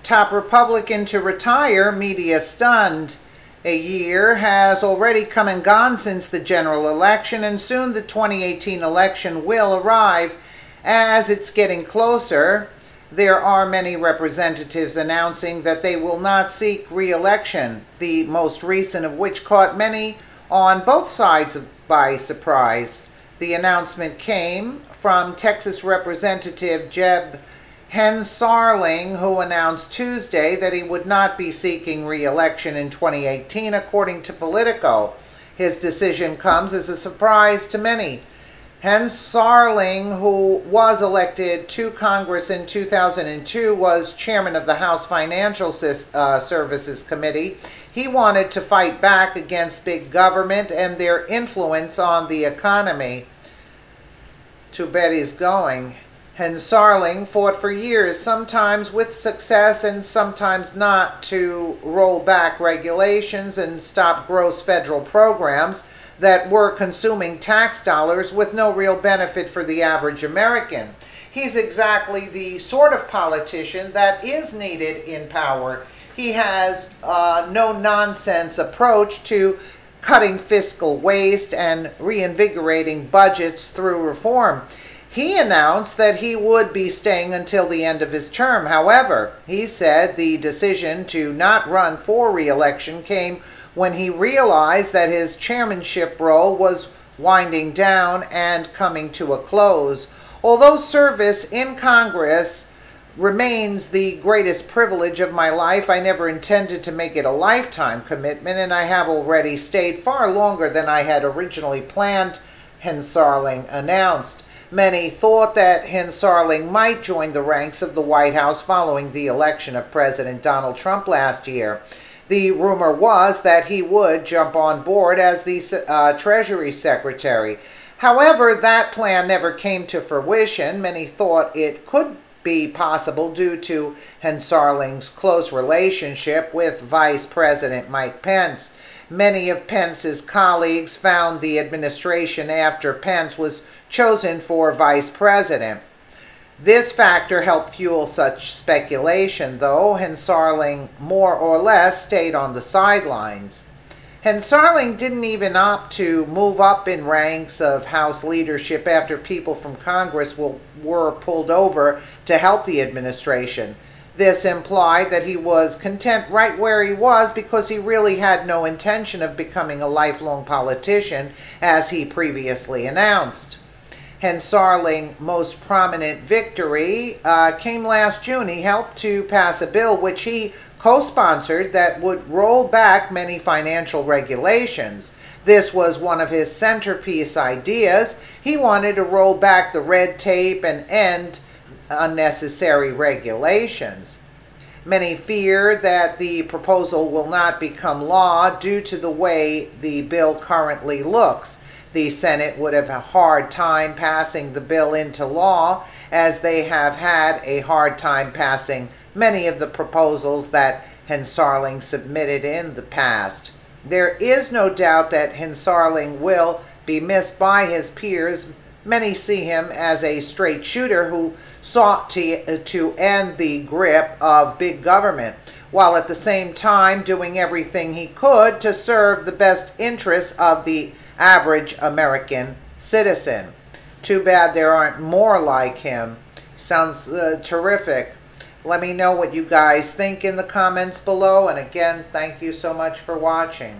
Top Republican to retire, media stunned. A year has already come and gone since the general election, and soon the 2018 election will arrive. As it's getting closer, there are many representatives announcing that they will not seek re-election, the most recent of which caught many on both sides by surprise. The announcement came from Texas Representative Jeb Hensarling, who announced Tuesday that he would not be seeking re-election in 2018, according to Politico. His decision comes as a surprise to many. Hensarling, who was elected to Congress in 2002, was chairman of the House Financial Services Committee. He wanted to fight back against big government and their influence on the economy. Too bad he's going. Hensarling fought for years, sometimes with success and sometimes not, to roll back regulations and stop gross federal programs that were consuming tax dollars with no real benefit for the average American. He's exactly the sort of politician that is needed in power. He has a no-nonsense approach to cutting fiscal waste and reinvigorating budgets through reform. He announced that he would be staying until the end of his term. However, he said the decision to not run for re-election came when he realized that his chairmanship role was winding down and coming to a close. Although service in Congress remains the greatest privilege of my life, I never intended to make it a lifetime commitment, and I have already stayed far longer than I had originally planned, Hensarling announced. Many thought that Hensarling might join the ranks of the White House following the election of President Donald Trump last year. The rumor was that he would jump on board as the Treasury Secretary. However, that plan never came to fruition. Many thought it could be possible due to Hensarling's close relationship with Vice President Mike Pence. Many of Pence's colleagues found the administration after Pence was chosen for vice president. This factor helped fuel such speculation, though Hensarling more or less stayed on the sidelines. Hensarling didn't even opt to move up in ranks of House leadership after people from Congress were pulled over to help the administration. This implied that he was content right where he was because he really had no intention of becoming a lifelong politician, as he previously announced. Hensarling's most prominent victory came last June. He helped to pass a bill which he co-sponsored that would roll back many financial regulations. This was one of his centerpiece ideas. He wanted to roll back the red tape and end unnecessary regulations. Many fear that the proposal will not become law due to the way the bill currently looks. The Senate would have a hard time passing the bill into law, as they have had a hard time passing many of the proposals that Hensarling submitted in the past. There is no doubt that Hensarling will be missed by his peers. Many see him as a straight shooter who sought to end the grip of big government, while at the same time doing everything he could to serve the best interests of the average American citizen. Too bad there aren't more like him. Sounds terrific. Let me know what you guys think in the comments below, and again, thank you so much for watching.